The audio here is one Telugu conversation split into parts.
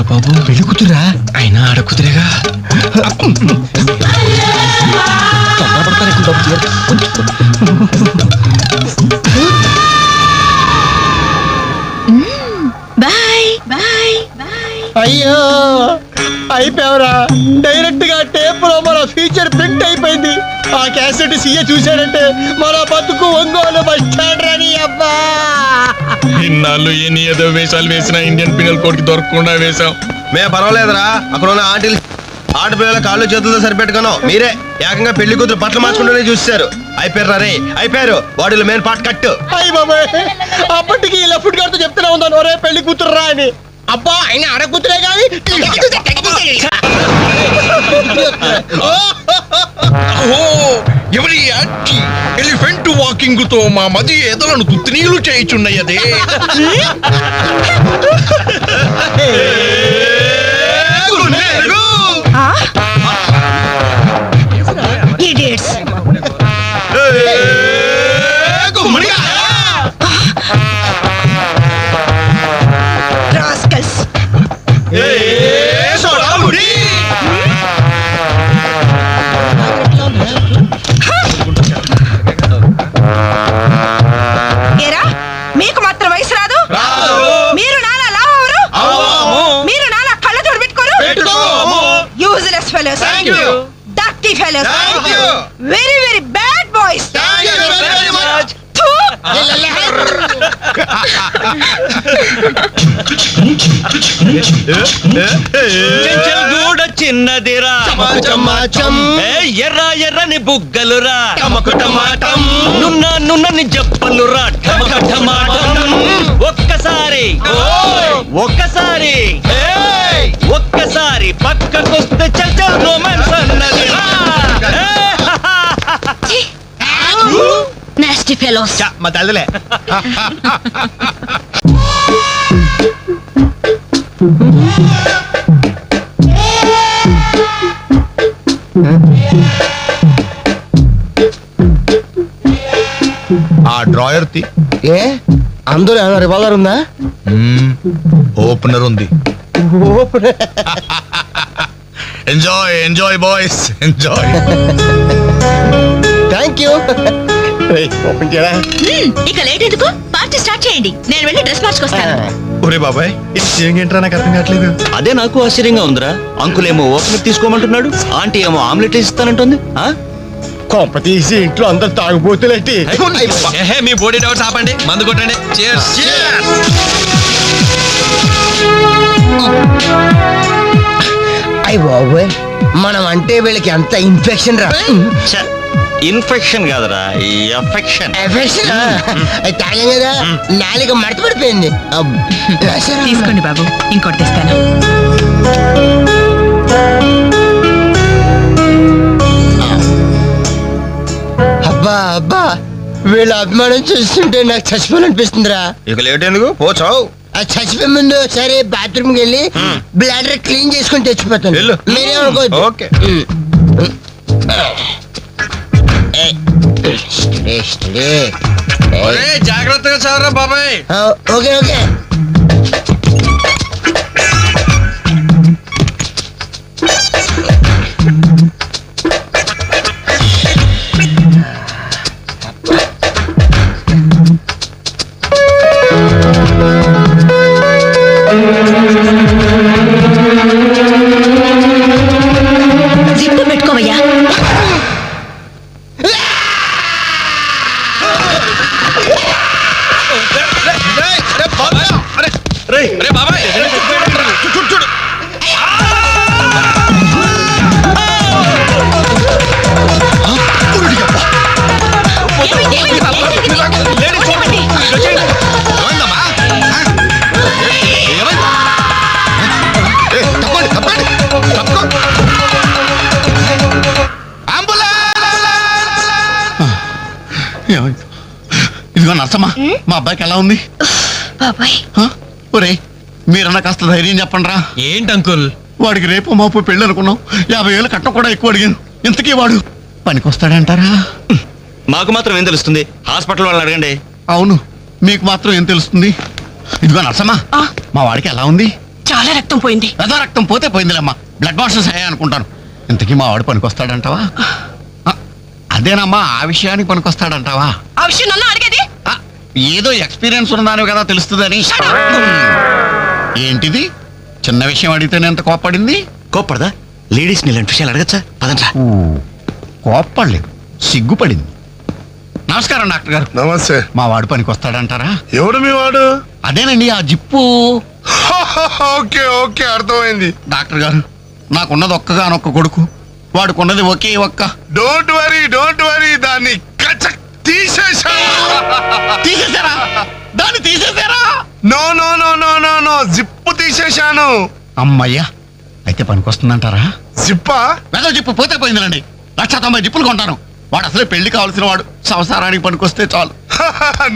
బాబు పెళ్లి కూతురా అయినా ఆడ కుతురేగా అయ్యో అయిపోయావరా. డైరెక్ట్ గా టేప్ లో మన ఫీచర్ ప్రింట్ అయిపోయింది. ఆ క్యాసెట్ సీఏ చూశాడంటే మన బతుకు ఒంగోలు బస్ స్టాండ్ రాని. అబ్బా ఇన్నాళ్ళు ఎన్ని ఏదో వేషాలు వేసినా ఇండియన్ పీనల్ కోడ్ కి దొరకకుండా వేసాం. మే పర్వాలేదురా, అక్కడ ఉన్న ఆంటీలు ఆడపిల్లల కాళ్ళు చేతులతో సరిపెట్టుకున్నాం. మీరే ఏకంగా పెళ్లి కూతురు బట్టలు మార్చుకుంటూనే చూస్తారు. అయిపోయారు రే, అయిపోయారు. బాడీలో మెయిన్ పార్ట్ కట్. అయ్యి బాబాయ్, అప్పటికి ఇలా ఫుడ్ గారితో చెప్తూనే ఉన్నాను ఒరే పెళ్లి కూతురు రా అని. అబ్బా అయినా ఆడ కూతురే కానీ ఎవరి ఎలిఫెంట్ వాకింగ్ తో మా మది ఎదలను తుత్నీలు చేయుచున్నయదే. మీకు మాత్రం వయసు రాదు. మీరు నాలా లావరు, మీరు నాలా కళ్ళ జోడు పెట్టుకోరు. Useless fellows, dirty fellows, very very bad boys. చిన్నదిరా ఎర్ర ఎర్రని బుగ్గలురా, నున్న నున్నని జప్పలురా. ఒక్కసారి ఒక్కసారి ఒక్కసారి పక్కకొస్తే చల్ చల్ రొమాన్స్ అన్నదిరా. Nasty fellows. మా తల్లిలే. ఆ డ్రాయర్ తి. ఏ అందరూ ఏమైనా రివాల్వర్ ఉందా? ఓపెనర్ ఉంది. Enjoy enjoy boys enjoy. Thank you. Open చేయరా. ఇక లేట్ ఎందుకు, పార్టీ స్టార్ట్ చేయండి. నేను వెళ్ళి డ్రెస్ మార్చుకొస్తాను. ఒరే బాబాయ్, ఏంట్రా నాకు అర్థం కావట్లేదు. అదే నాకు ఆశ్చర్యంగా ఉందిరా. అంకుల్ ఏమో ఓపెనర్ తీసుకోమంటున్నాడు, ఆంటీ ఏమో ఆమ్లెట్ ఇస్తానంటుంది. కొంప తీసి ఇంట్లో అందరు తాగుపోతులేంటి? మీ బాడీ డౌట్స్ ఆపండి, మందు కొట్టండి. Cheers. అయ్య బాబోయ్, మనం అంటే వీళ్ళకి ఎంత ఇన్ఫెక్షన్ రా. ఇన్ఫెక్షన్ కాదురా, ఎఫెక్షన్. అది తాగాం కదా, నాలుక మడత పడిపోయింది. తీసుకోండి బాబు, ఇంకోటి తెస్తాను. అబ్బా అబ్బా, వీళ్ళ అభిమానం చూస్తుంటే నాకు చచ్చిపోవాలనిపిస్తుందిరా. ఇక లేట్ ఎందుకు, పోచావు. అది చచ్చిపోయే ముందు సరే బాత్రూమ్కి వెళ్ళి బ్లాడర్ క్లీన్ చేసుకుని తెచ్చిపోతాను. మీరేమనుకోవద్దు. ఓకే. జాగ్రత్తగా చదవరా బాబాయ్. Okay okay. జిప్పు పెట్టుకోవయ్యా. మా అబ్బాయికి ఎలా ఉంది? బాబాయ్ ఒరే మీరన్నా కాస్త ధైర్యం చెప్పండి రా. ఏంటి అంకుల్? వాడికి రేపు మాపు పెళ్ళి అనుకున్నాం, 50,000 కట్నం కూడా ఎక్కువ అడిగాను. ఇంతకీ వాడు పనికొస్తాడంటారా? మాకు మాత్రం ఏం తెలుస్తుంది? హాస్పిటల్ వాళ్ళని అడగండి. అవును, మీకు మాత్రం ఏం తెలుస్తుంది? ఇదిగో నర్సమ్మా, మా వాడికి ఎలా ఉంది? చాలా రక్తం పోయింది. రథ రక్తం పోతే పోయిందిలేమ్మా, బ్లడ్ వాషెస్ అయ్యా అనుకుంటాను. ఇంతకీ మా వాడు పనికొస్తాడంటావా? అదేనమ్మా, ఆ విషయానికి పనికొస్తాడంటావా? ఆ విషయం నన్ను అడిగేది. ఆ, ఏదో ఎక్స్పీరియన్స్ ఉన్నదాని కదా తెలుస్తుందని. ఏంటిది? చిన్న విషయం అడిగితేనే ఎంత కోప్పడింది? కోప్పడదా? లేడీస్ ఇలాంటి విషయాలు అడగచ్చా? పదంట్రా. కోప్పడలేదు, సిగ్గుపడింది. నమస్కారం డాక్టర్ గారు. నమస్తే. మా వాడు పనికొస్తాడంటారా? ఎవడు మీ వాడు? అదేనండి ఆ జిప్పు. ఓకే ఓకే, అర్థమైంది. డాక్టర్ గారు, నాకున్నది ఒక్కగానొక్క కొడుకు, వాడుకున్నది ఒకే ఒక్క. డోంట్ వరీ, దాన్ని కచక్ తీసేశాను. తీసేశారా? దాన్ని తీసేశారా? No no no no no no, zip తీసేశాను. అమ్మయ్యా, అయితే పనికొస్తుందంటారా? జిప్పా? వెద జిప్పు పోతే పోయిందిలండి. 190 జిప్పులు కొంటాను. వాడు అసలే పెళ్లి కావాల్సిన వాడు, సంసారానికి పనికొస్తే చాలు.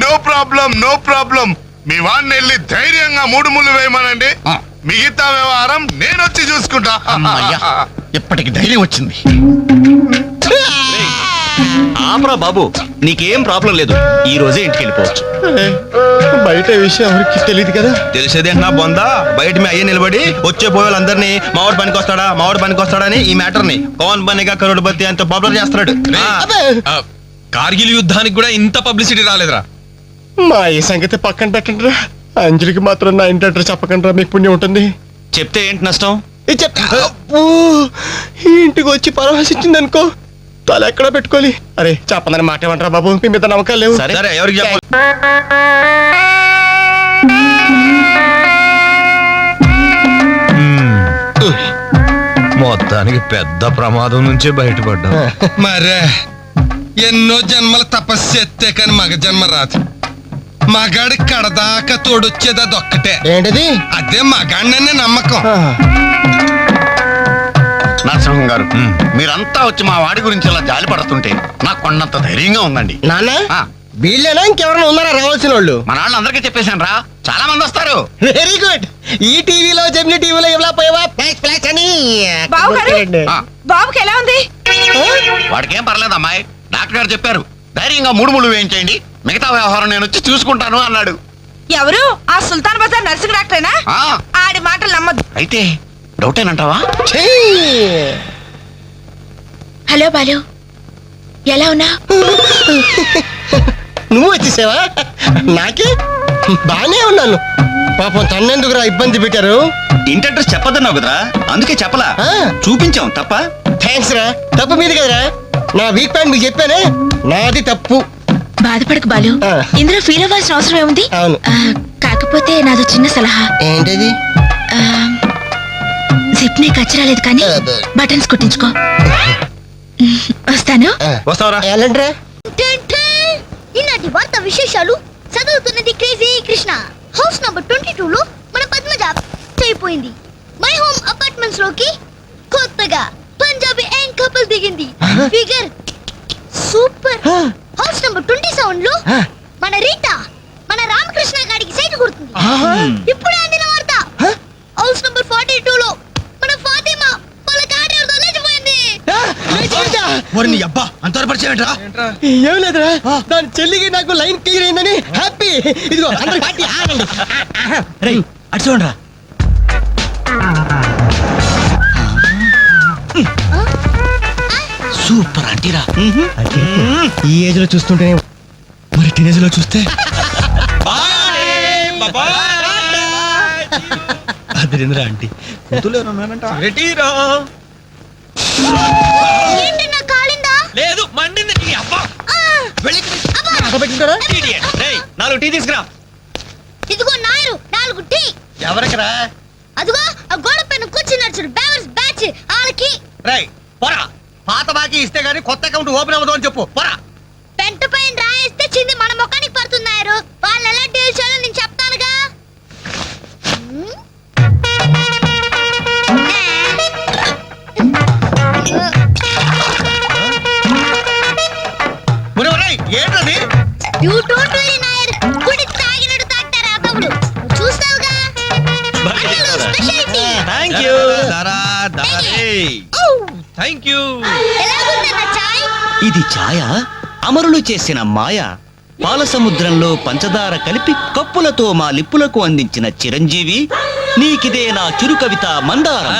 No problem. మీ వాడిని వెళ్ళి ధైర్యంగా 3 ముళ్ళు వేయమనండి. ఆ. మిగతా వ్యవహారం నేను వచ్చి చూసుకుంటా. అమ్మయ్యా, ఇప్పటికి ధైర్యం వచ్చింది. ఆపరా బాబు, నీకేం ప్రాబ్లం లేదు. ఈ రోజే ఇంటికి వెళ్ళిపోవచ్చు. బయట విషయం ఎవరికి తెలియదు కదా. తెలిసేదే నా బొందా. బయట మీ అయ్యే నిలబడి వచ్చే పోయే వాళ్ళందరినీ మావాడు పనికొస్తాడని ఈ మ్యాటర్ ని కౌన్ బనేగా కరోడ్పతి అంత పాపులర్ చేస్తున్నాడు. కార్గిల్ యుద్ధానికి కూడా ఇంత పబ్లిసిటీ రాలేదురా. మా ఈ సంగతి పక్కన పెట్టండి రా. అంజలికి మాత్రం నా ఇంటి అడ్రస్ చెప్పకండి రా, మీకు పుణ్యం ఉంటుంది. చెప్తే ఏంటి నష్టం? అబ్బో, ఈ ఇంటికి వచ్చి పరామర్శించింది అనుకో, తల ఎక్కడ పెట్టుకోవాలి. అరే చెప్పందని మాట ఏమంటారా బాబు, మీ మీద నమ్మకాలు లేవు. సరే ఎవరికి చెప్పాలి? మొత్తానికి పెద్ద ప్రమాదం నుంచే బయటపడ్డా. మరే ఎన్నో జన్మల తపస్సు ఎత్తే కాని మగ జన్మ రాదు. మగాడి కడదాకా తోడొచ్చేది అదొక్కటే. ఏంటిది? అదే మగాడిననే నమ్మకం. నరసింహం గారు, మీరంతా వచ్చి మా వాడి గురించి ఇలా జాలి పడుతుంటే నాకు కొన్నంత ధైర్యంగా ఉందండి. నాన్న, ఆ, వీళ్ళేనా ఇంకెవరైనా ఉన్నారా రావాల్సిన వాళ్ళు? మన వాళ్ళు అందరికీ చెప్పేశాను రా, చాలా మంది వస్తారు. Very good. ఈ టీవీలో జెమిని టీవీలో ఎవలా పోయావా ఫ్లాష్ అని. బాబు గారు, ఆ, బాబుకి ఎలా ఉంది? వాడికేం పర్లేదు అమ్మాయి, డాక్టర్ గారు చెప్పారు ధైర్యంగా 3 ముళ్ళు వేయించేయండి, మిగతా వ్యవహారం నేను వచ్చి చూసుకుంటాను అన్నాడు. ఎవరు? ఆ సుల్తాన్ బజార్ నర్సింగ్ డాక్టరేనా? ఆ, ఆడి మాటలు నమ్మద్దు. అయితే డౌటేనంటావా? హలో బాలు, ఎలా ఉన్నా? నువ్వు వచ్చేసావా? నాకే బానే ఉన్నాను. పాపం తన్నెందుకురా ఇబ్బంది పెట్టారు? ఇంటి అడ్రస్ చెప్పొద్దన్నావు కదరా, అందుకే చెప్పలా. ఆ. చూపించాం తప్ప. థ్యాంక్స్ రా. తప్పు మీద కదరా, నా వీక్ పాయింట్ మీకు చెప్పానే, నాది తప్పు. బాధపడకు బాలు, ఆ. ఇందులో ఫీల్ అవ్వాల్సిన అవసరం ఏముంది? అవును. కాకపోతే నాదో చిన్న సలహా. ఏంటిది? జిప్ నే కచ్చరాలేదు కానీ బటన్స్ కుట్టించుకో. వస్తాను. వస్తావరా? ఎలాంటిరా? ఈనాటి వార్త విశేషాలు చదువుతున్నది క్రేజీ కృష్ణ. హౌస్ నంబర్ 22 లో మన పద్మజ అయిపోయింది. మై హోమ్ అపార్ట్మెంట్స్ లోకి కొత్తగా పంజాబీ యాంగ్ కపుల్ దిగింది. Figure super. హౌస్ నంబర్ 27 లో మన రీటా మన రామకృష్ణ గారికి సైట్ కొడుతుంది. ఇప్పుడు అందిన వార్త హౌస్ నంబర్ 42 లో మన ఫాతిమా వాళ్ళ కాడేరుతో లేచిపోయింది. నీ అబ్బా అంతవరకు పరిచయం ఏంట్రా? ఏం లేదురా, దాని చెల్లికి నాకు లైన్ క్లియర్ అయిందని హ్యాపీ. ఇదిగో అందరి పార్టీ ఆగండి. అటు చూడరా. సూపర్ అంటీరా. ఈ ఏజ్ లో చూస్తుంటే మరి టీనేజ్ లో చూస్తే అదిరింద్రా ఆంటీ. ఏంటి నా కాలిందా? లేదు మండింది. నాలుగు టీ తీసుకురా. ఇదిగో నాయరు 4 టీ. ఎవరికిరా? అదిగో ఆ గోడ పైన కూర్చున్నాడు చూడు, బేవర్స్ బ్యాచ్ వాళ్ళకి. పోరా, పాత బాకీ ఇస్తే గానీ కొత్త అకౌంట్ ఓపెన్ అవ్వదు అని చెప్పు. పోరా. పెంట పైన రాయిస్తే చింది మన ముఖానికి పడుతున్నారు. వాళ్ళు ఎలా డీల్ చేయాలో నేను చెప్తానుగా. ఏంటది? You don't worry Nair. దారా దారే. Thank you. ఎలాగుందన్న చాయ్? ఇది ఛాయ అమరులు చేసిన మాయ. పాల సముద్రంలో పంచదార కలిపి కప్పులతో మా లిప్పులకు అందించిన చిరంజీవి, నీకిదే నా చిరు కవిత మందారం.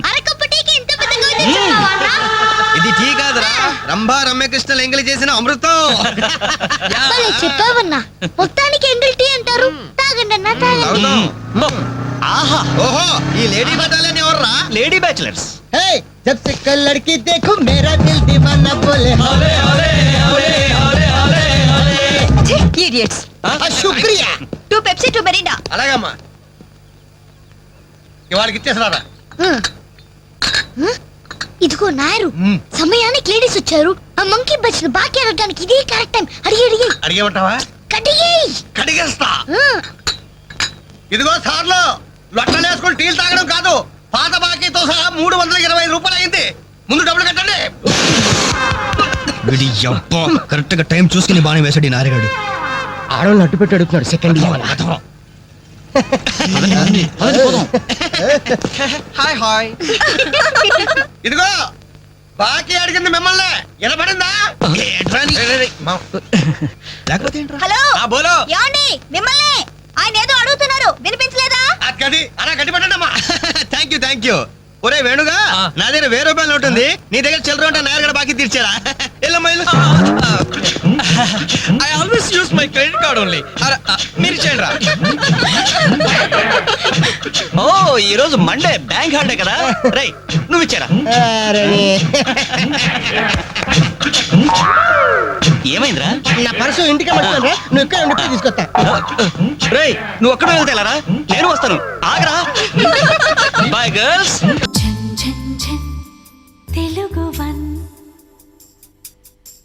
అరకప్పు టీకి ఇంత పెద్ద కవిత చెప్పావా అన్న? ఇది టీ కాదురా, రంభా రమ్యకృష్ణలు ఎంగిలి చేసిన అమృతం. భలే చెప్పావన్నా. మొత్తానికి ఎంగిల్ టీ అంటారు. తాగండి అన్న, తాగండి. తాగుదాం. ఆహా, ఓహో, ఈ లేడీ బటాలియన్ ఎవర్రా? Lady bachelors. हे जब से कल लड़की देखो मेरा दिल दीवाना बोले Idiots. शुक्रिया. 2 Pepsi, 2 Mirinda. అలాగమ్మా, ఇవాళకి ఇచ్చేసినారా? ఇదిగో నాయరు, సమయానికి లేడీస్ వచ్చారు. ఆ మంకీ బచ్చిన బాకీ అడగడానికి ఇదే కరెక్ట్ టైం. అడిగి అడిగి అడిగేమంటావా? కడిగేయ్. కడిగేస్తా. ఇదిగో సార్లు, లొట్టలు వేసుకుని టీలు తాగడం కాదు, పాత బాకీతో సహా 320 రూపాయలు అయింది. ముందు డబ్బులు కట్టండి. కరెక్ట్ గా టైం చూసుకుని బాగానే వేసాడు ఈ నారిగాడు. ఆడవాళ్ళు అడ్డు పెట్టి అడుగుతున్నాడు. Second hi hi. ఇదిగో బాకీ అడిగింది మిమ్మల్ని, వినపడిందా? లేకపోతే హలో, ఆ, బోలో. ఏమండి మిమ్మల్ని ఆయన ఏదో అడుగుతున్నారు, వినిపించలేదా? అది అలా గట్టి పెట్టండి అమ్మా. Thank you. ఒరే వేణుగా, నా దగ్గర 1000 రూపాయలు ఉంటుంది, నీ దగ్గర చిల్లర ఉంటే నేరుగా బాకీ తీర్చారా? I always use my credit card only. మీరు చేయండి రా. ఓ, ఈ రోజు మండే, బ్యాంక్ హాలిడే కదా. రై, నువ్వు ఇచ్చారా? ఏమైందిరా? నా పర్సు ఇంటికి పట్టుకోరా, నువ్వు ఇక్కడ ఉండి తీసుకొస్తా. రేయ్, నువ్వు ఒక్కడే వెళ్తే ఎలారా? నేను వస్తాను, ఆగరా. Boy girls.